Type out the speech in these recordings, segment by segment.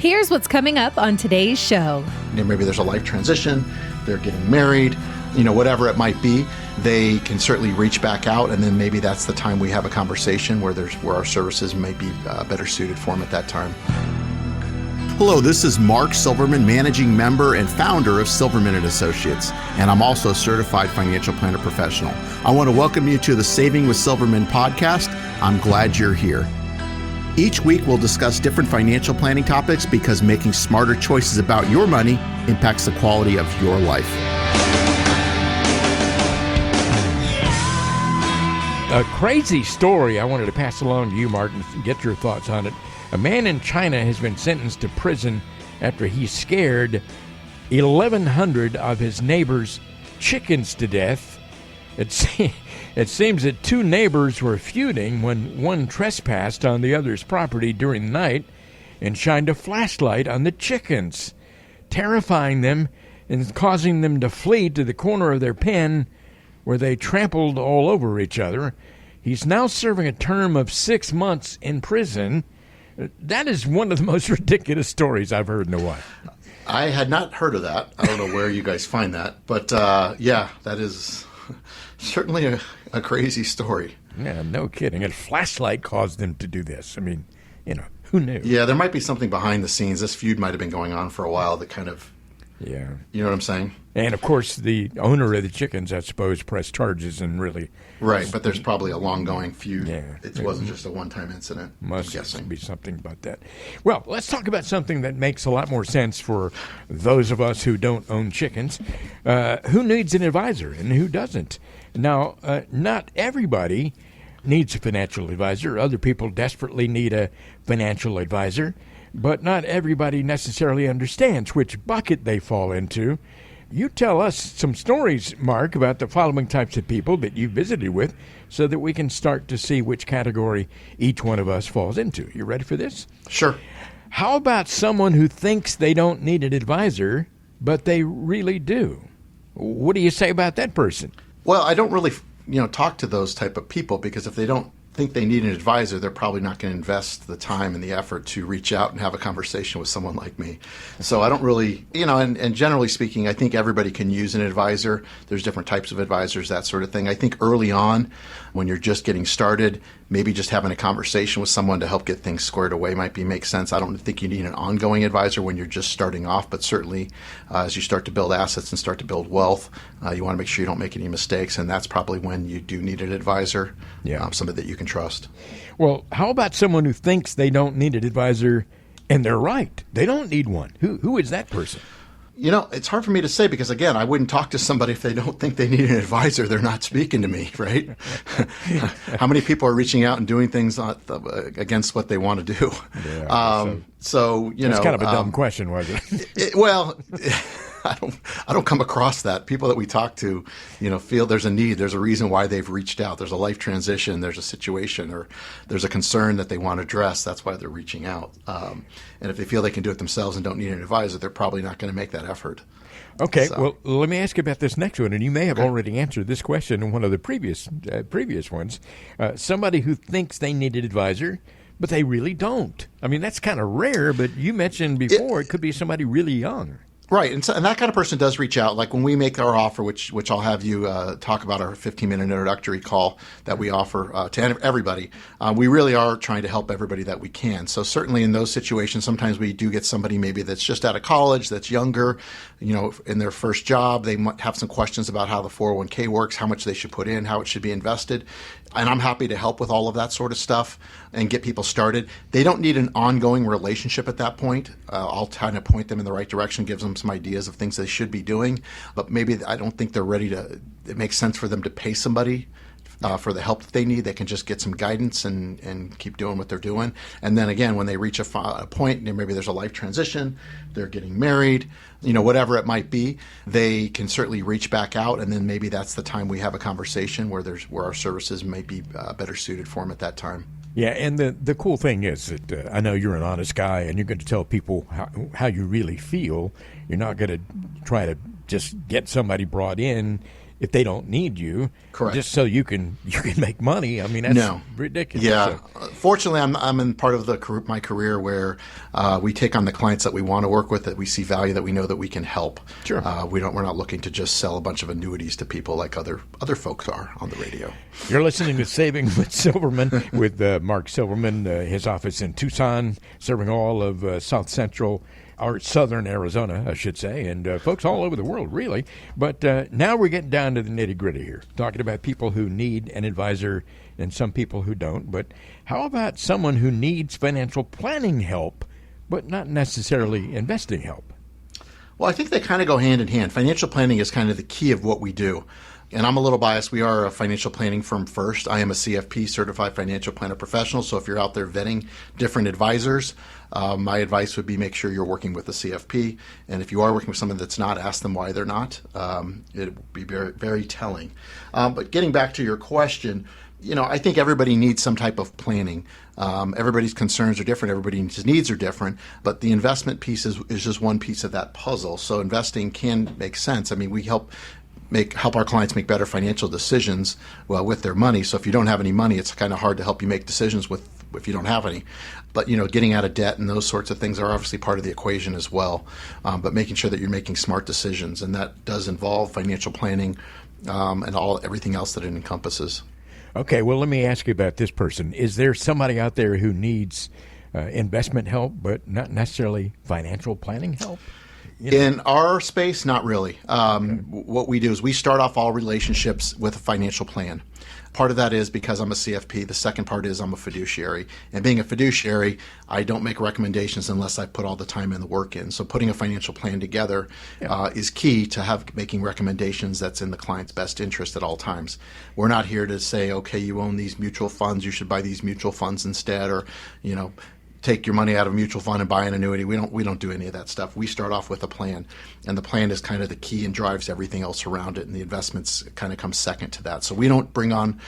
Here's what's coming up on today's show. Maybe there's a life transition, they're getting married, whatever it might be. They can certainly reach back out, and then maybe that's the time we have a conversation where our services may be better suited for them at that time. Hello, this is Mark Silverman, managing member and founder of Silverman & Associates, and I'm also a certified financial planner professional. I want to welcome you to the Saving with Silverman podcast. I'm glad you're here. Each week, we'll discuss different financial planning topics because making smarter choices about your money impacts the quality of your life. A crazy story I wanted to pass along to you, Martin, and get your thoughts on it. A man in China has been sentenced to prison after he scared 1,100 of his neighbors' chickens to death. It seems that two neighbors were feuding when one trespassed on the other's property during the night and shined a flashlight on the chickens, terrifying them and causing them to flee to the corner of their pen where they trampled all over each other. He's now serving a term of 6 months in prison. That is one of the most ridiculous stories I've heard in a while. I had not heard of that. I don't know where you guys find that, but yeah, that is certainly a crazy story. Yeah, no kidding. A flashlight caused them to do this. I mean, who knew? Yeah, there might be something behind the scenes. This feud might have been going on for a while that kind of, yeah. You know what I'm saying? And, of course, the owner of the chickens, I suppose, pressed charges and really... Right, but there's probably a long-going feud. Yeah. It wasn't just a one-time incident. Must be something about that. Well, let's talk about something that makes a lot more sense for those of us who don't own chickens. Who needs an advisor and who doesn't? Now, not everybody needs a financial advisor. Other people desperately need a financial advisor, but not everybody necessarily understands which bucket they fall into. You tell us some stories, Mark, about the following types of people that you visited with so that we can start to see which category each one of us falls into. You ready for this? Sure. How about someone who thinks they don't need an advisor, but they really do? What do you say about that person? Well, I don't really, talk to those type of people because if they don't think they need an advisor, they're probably not going to invest the time and the effort to reach out and have a conversation with someone like me. So I don't really, and generally speaking, I think everybody can use an advisor. There's different types of advisors, that sort of thing. I think early on, when you're just getting started, maybe just having a conversation with someone to help get things squared away make sense. I don't think you need an ongoing advisor when you're just starting off, but certainly as you start to build assets and start to build wealth, you want to make sure you don't make any mistakes, and that's probably when you do need an advisor, somebody that you can trust. Well, how about someone who thinks they don't need an advisor and they're right? They don't need one. Who is that person? It's hard for me to say because, again, I wouldn't talk to somebody if they don't think they need an advisor. They're not speaking to me, right? How many people are reaching out and doing things against what they want to do? Yeah, so it's kind of a dumb question, wasn't it? Well, I don't come across that. People that we talk to, feel there's a need, there's a reason why they've reached out. There's a life transition, there's a situation, or there's a concern that they want to address. That's why they're reaching out. And if they feel they can do it themselves and don't need an advisor, they're probably not going to make that effort. Okay, well, let me ask you about this next one, and you may have already answered this question in one of the previous ones. Somebody who thinks they need an advisor, but they really don't. I mean, that's kind of rare, but you mentioned before it could be somebody really young. Right, and that kind of person does reach out. Like when we make our offer, which I'll have you talk about our 15-minute introductory call that we offer to everybody, we really are trying to help everybody that we can. So certainly in those situations, sometimes we do get somebody maybe that's just out of college, that's younger, in their first job. They might have some questions about how the 401k works, how much they should put in, how it should be invested. And I'm happy to help with all of that sort of stuff and get people started. They don't need an ongoing relationship at that point. I'll kind of point them in the right direction, gives them some ideas of things they should be doing. But maybe I don't think they're ready to, it makes sense for them to pay somebody for the help that they need. They can just get some guidance and keep doing what they're doing. And then again, when they reach a point, maybe there's a life transition, they're getting married, whatever it might be, they can certainly reach back out. And then maybe that's the time we have a conversation where our services may be better suited for them at that time. Yeah, and the cool thing is that I know you're an honest guy and you're going to tell people how you really feel. You're not going to try to just get somebody brought in if they don't need you. Correct. Just so you can make money. I mean, that's ridiculous. Yeah. So, Fortunately, I'm in part of my career where we take on the clients that we want to work with, that we see value, that we know that we can help. Sure. We're not looking to just sell a bunch of annuities to people like other folks are on the radio. You're listening to Saving with Silverman with Mark Silverman, his office in Tucson, serving all of South Central or southern Arizona, I should say, and folks all over the world, really. But now we're getting down to the nitty-gritty here, talking about people who need an advisor and some people who don't. But how about someone who needs financial planning help, but not necessarily investing help? Well, I think they kind of go hand in hand. Financial planning is kind of the key of what we do. And I'm a little biased. We are a financial planning firm first. I am a CFP, Certified Financial Planner Professional. So if you're out there vetting different advisors, my advice would be make sure you're working with a CFP. And if you are working with someone that's not, ask them why they're not. It would be very, very telling. But getting back to your question, I think everybody needs some type of planning. Everybody's concerns are different. Everybody's needs are different. But the investment piece is just one piece of that puzzle. So investing can make sense. I mean, we help our clients make better financial decisions with their money. So if you don't have any money, it's kind of hard to help you make decisions if you don't have any. But getting out of debt and those sorts of things are obviously part of the equation as well. But making sure that you're making smart decisions, and that does involve financial planning and everything else that it encompasses. Okay, well, let me ask you about this person. Is there somebody out there who needs investment help, but not necessarily financial planning help? In our space, not really. What we do is we start off all relationships with a financial plan. Part of that is because I'm a CFP. The second part is I'm a fiduciary. And being a fiduciary, I don't make recommendations unless I put all the time and the work in. So putting a financial plan together is key to making recommendations that's in the client's best interest at all times. We're not here to say, okay, you own these mutual funds, you should buy these mutual funds instead, or, take your money out of a mutual fund and buy an annuity. We don't do any of that stuff. We start off with a plan, and the plan is kind of the key and drives everything else around it, and the investments kind of come second to that. So we don't bring on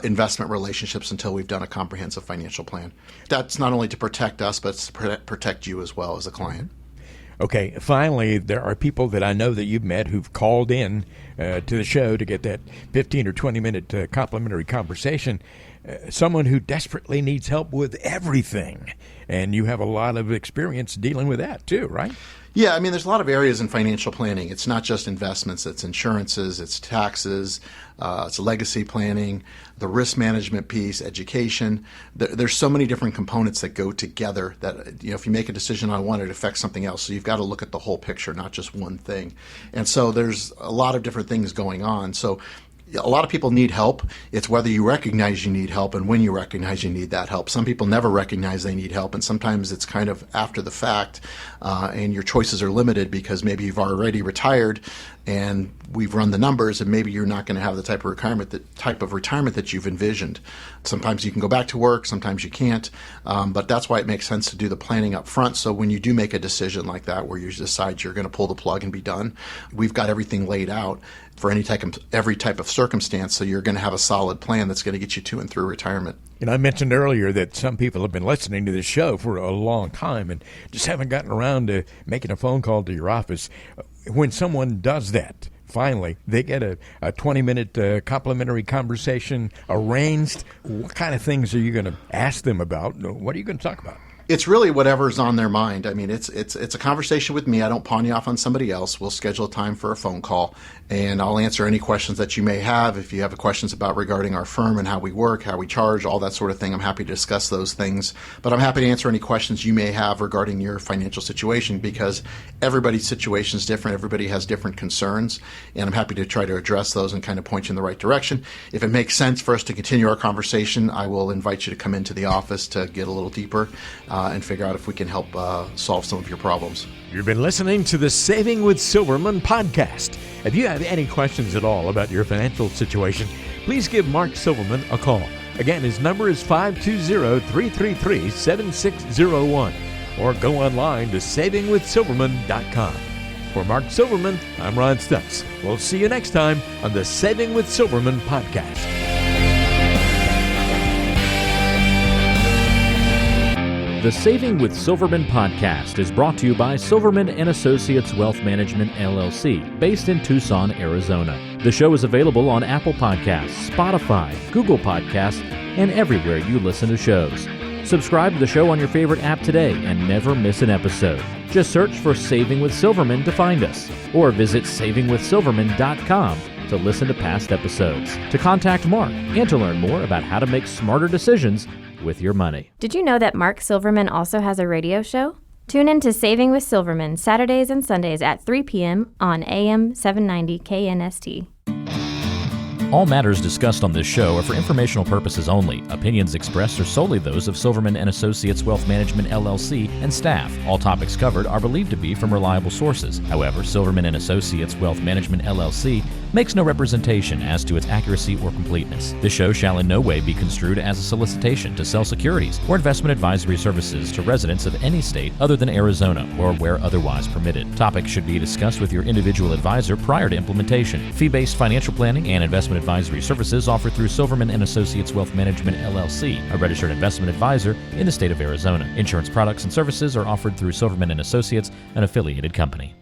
investment relationships until we've done a comprehensive financial plan. That's not only to protect us, but it's to protect you as well as a client. Okay, finally, there are people that I know that you've met who've called in to the show to get that 15 or 20-minute complimentary conversation. Someone who desperately needs help with everything. And you have a lot of experience dealing with that too, right? Yeah, I mean, there's a lot of areas in financial planning. It's not just investments. It's insurances, it's taxes, it's legacy planning, the risk management piece, education. There's so many different components that go together that, if you make a decision on one, it affects something else. So you've got to look at the whole picture, not just one thing. And so there's a lot of different things going on. So a lot of people need help. It's whether you recognize you need help and when you recognize you need that help. Some people never recognize they need help, and sometimes it's kind of after the fact, and your choices are limited because maybe you've already retired and we've run the numbers, and maybe you're not going to have the type of retirement that you've envisioned. Sometimes you can go back to work, sometimes you can't, but that's why it makes sense to do the planning up front. So when you do make a decision like that, where you decide you're going to pull the plug and be done, we've got everything laid out for every type of circumstance, so you're going to have a solid plan that's going to get you to and through retirement. And I mentioned earlier that some people have been listening to this show for a long time and just haven't gotten around to making a phone call to your office. When someone does that, finally, they get a 20-minute complimentary conversation arranged. What kind of things are you going to ask them about? What are you going to talk about? It's really whatever's on their mind. I mean, it's a conversation with me. I don't pawn you off on somebody else. We'll schedule a time for a phone call, and I'll answer any questions that you may have. If you have questions regarding our firm and how we work, how we charge, all that sort of thing, I'm happy to discuss those things. But I'm happy to answer any questions you may have regarding your financial situation, because everybody's situation is different. Everybody has different concerns, and I'm happy to try to address those and kind of point you in the right direction. If it makes sense for us to continue our conversation, I will invite you to come into the office to get a little deeper and figure out if we can help solve some of your problems. You've been listening to the Saving with Silverman podcast. If you have any questions at all about your financial situation, please give Mark Silverman a call. Again, his number is 520-333-7601, or go online to savingwithsilverman.com. For Mark Silverman, I'm Ron Stutz. We'll see you next time on the Saving with Silverman podcast. The Saving with Silverman podcast is brought to you by Silverman & Associates Wealth Management, LLC, based in Tucson, Arizona. The show is available on Apple Podcasts, Spotify, Google Podcasts, and everywhere you listen to shows. Subscribe to the show on your favorite app today and never miss an episode. Just search for Saving with Silverman to find us, or visit savingwithsilverman.com to listen to past episodes, to contact Mark, and to learn more about how to make smarter decisions with your money. Did you know that Mark Silverman also has a radio show? Tune in to Saving with Silverman Saturdays and Sundays at 3 p.m. on AM 790 KNST. All matters discussed on this show are for informational purposes only. Opinions expressed are solely those of Silverman & Associates Wealth Management, LLC, and staff. All topics covered are believed to be from reliable sources. However, Silverman & Associates Wealth Management, LLC makes no representation as to its accuracy or completeness. This show shall in no way be construed as a solicitation to sell securities or investment advisory services to residents of any state other than Arizona or where otherwise permitted. Topics should be discussed with your individual advisor prior to implementation. Fee-based financial planning and investment advisory services offered through Silverman & Associates Wealth Management, LLC, a registered investment advisor in the state of Arizona. Insurance products and services are offered through Silverman & Associates, an affiliated company.